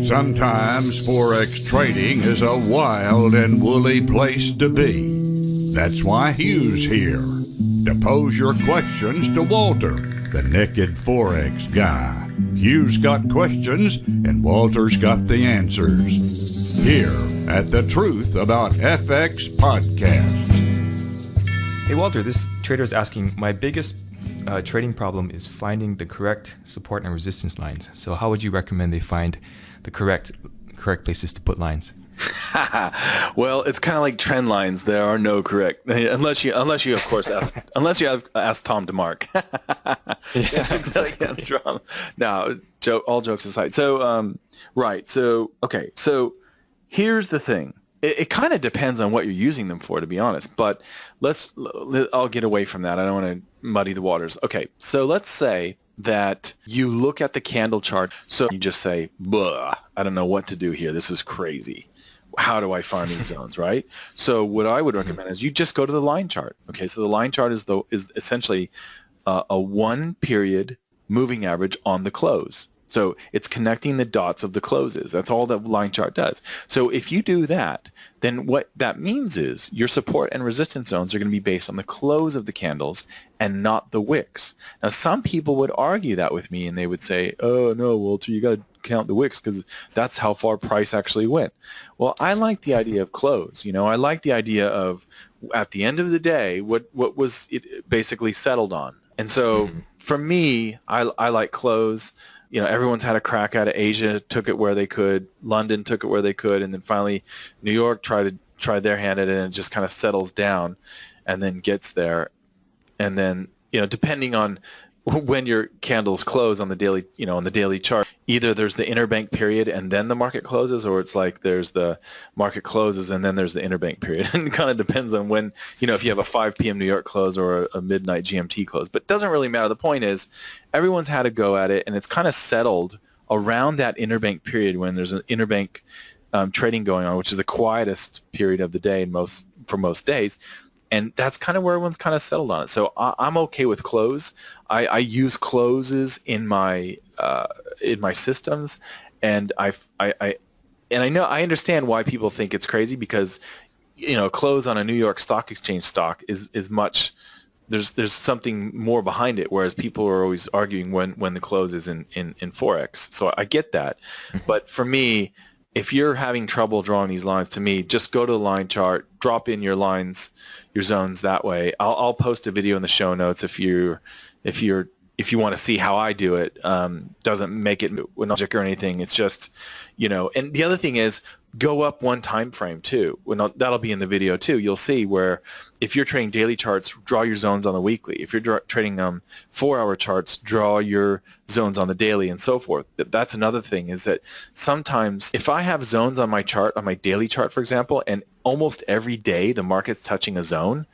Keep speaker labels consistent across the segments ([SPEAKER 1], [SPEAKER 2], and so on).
[SPEAKER 1] Sometimes Forex trading is a wild and woolly place to be. That's why Hugh's here, to pose your questions to Walter, the naked Forex guy. Hugh's got questions and Walter's got the answers. Here at the Truth About FX podcast.
[SPEAKER 2] Hey Walter, this trader is asking, my biggest trading problem is finding the correct support and resistance lines. So how would you recommend they find the correct places to put lines?
[SPEAKER 3] Well, it's kind of like trend lines. There are no correct, unless you of course ask Tom DeMark. No, all jokes aside. So right. So okay. So here's the thing. It kind of depends on what you're using them for, to be honest. But I'll get away from that. I don't want to muddy the waters. Okay, so let's say that you look at the candle chart. So you just say, "Buh, I don't know what to do here. This is crazy. How do I find these zones?" Right? So what I would recommend is you just go to the line chart. Okay, so the line chart is essentially a 1 period moving average on the close. So it's connecting the dots of the closes. That's all that line chart does. So if you do that, then what that means is your support and resistance zones are going to be based on the close of the candles and not the wicks. Now, some people would argue that with me, and they would say, "Oh no, Walter, you got to count the wicks because that's how far price actually went." Well, I like the idea of close. I like the idea of at the end of the day, what was it basically settled on. And so for me, I like close. Everyone's had a crack at it. Asia took it where they could. London took it where they could. And then finally, New York tried their hand at it, and it just kind of settles down and then gets there. And then, depending on when your candles close on the daily, on the daily chart, either there's the interbank period and then the market closes, or it's like there's the market closes and then there's the interbank period. And it kind of depends on when, if you have a 5 p.m. New York close or a midnight GMT close. But it doesn't really matter. The point is everyone's had a go at it, and it's kind of settled around that interbank period when there's an interbank trading going on, which is the quietest period of the day for most days. And that's kind of where everyone's kind of settled on it. So I'm okay with close. I use closes in my systems, and I know I understand why people think it's crazy because close on a New York Stock Exchange stock is much. There's something more behind it, whereas people are always arguing when the close is in Forex. So I get that, but for me, if you're having trouble drawing these lines, to me, just go to the line chart, drop in your lines, your zones that way. I'll post a video in the show notes if you want to see how I do it. Doesn't make it magic or anything. It's just, and the other thing is go up one time frame too. That'll be in the video too. You'll see where if you're trading daily charts, draw your zones on the weekly. If you're trading 4-hour charts, draw your zones on the daily and so forth. That's another thing is that sometimes if I have zones on my chart, on my daily chart, for example, and almost every day the market's touching a zone,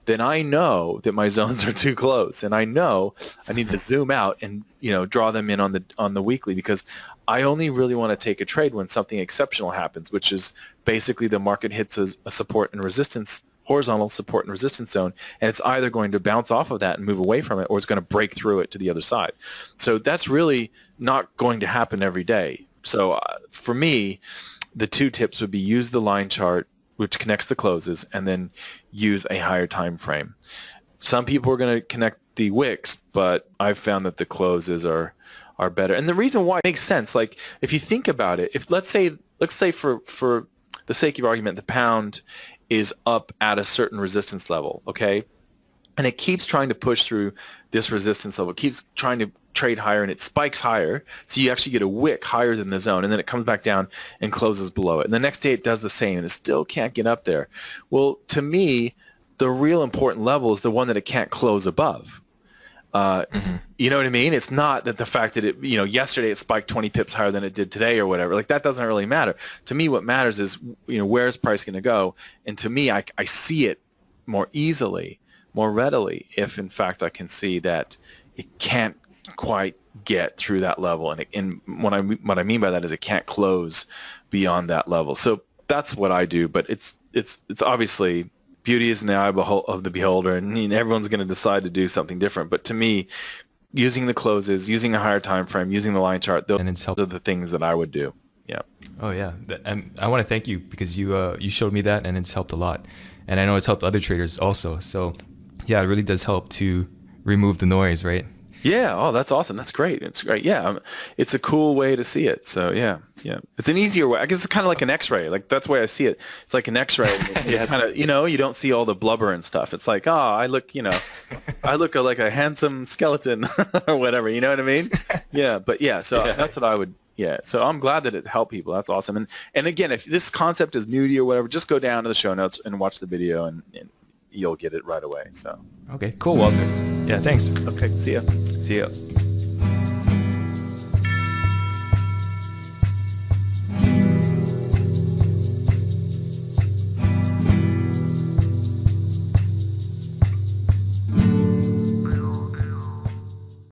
[SPEAKER 3] then I know that my zones are too close, and I know I need to zoom out and draw them in on the weekly, because I only really want to take a trade when something exceptional happens, which is basically the market hits a support and resistance, horizontal support and resistance zone, and it's either going to bounce off of that and move away from it, or it's going to break through it to the other side. So that's really not going to happen every day. So for me, the two tips would be use the line chart, which connects the closes, and then use a higher time frame. Some people are going to connect the wicks, but I've found that the closes are better. And the reason why it makes sense, like if you think about it, if let's say for the sake of argument, the pound is up at a certain resistance level, okay? And it keeps trying to push through this resistance level. It keeps trying to trade higher, and it spikes higher, so you actually get a wick higher than the zone, and then it comes back down and closes below it. And the next day it does the same, and it still can't get up there. Well, to me, the real important level is the one that it can't close above. You know what I mean? It's not that the fact that it, yesterday it spiked 20 pips higher than it did today or whatever. Like, that doesn't really matter. To me, what matters is, where is price going to go? And to me, I see it more easily, more readily, if in fact I can see that it can't quite get through that level. And what I mean by that is it can't close beyond that level. So that's what I do. But it's obviously, beauty is in the eye of the beholder, and everyone's going to decide to do something different. But to me, using the closes, using a higher time frame, using the line chart. Those
[SPEAKER 2] And it's
[SPEAKER 3] are the things that I would do. Yeah.
[SPEAKER 2] Oh yeah, and I want to thank you because you showed me that, and it's helped a lot, and I know it's helped other traders also. So yeah, it really does help to remove the noise, right?
[SPEAKER 3] Yeah. Oh, that's awesome. That's great. It's great. Yeah. It's a cool way to see it. So yeah. It's an easier way. I guess it's kind of like an X-ray. Like that's the way I see it. It's like an X-ray.
[SPEAKER 2] Yes.
[SPEAKER 3] Kind of, you don't see all the blubber and stuff. It's like, I look, I look like a handsome skeleton or whatever. You know what I mean? Yeah. But yeah. So that's what I would. Yeah. So I'm glad that it helped people. That's awesome. And again, if this concept is new to you or whatever, just go down to the show notes and watch the video, and you'll get it right away. So.
[SPEAKER 2] Okay, cool, Walter. Yeah, thanks.
[SPEAKER 3] Okay. See ya.
[SPEAKER 2] See ya.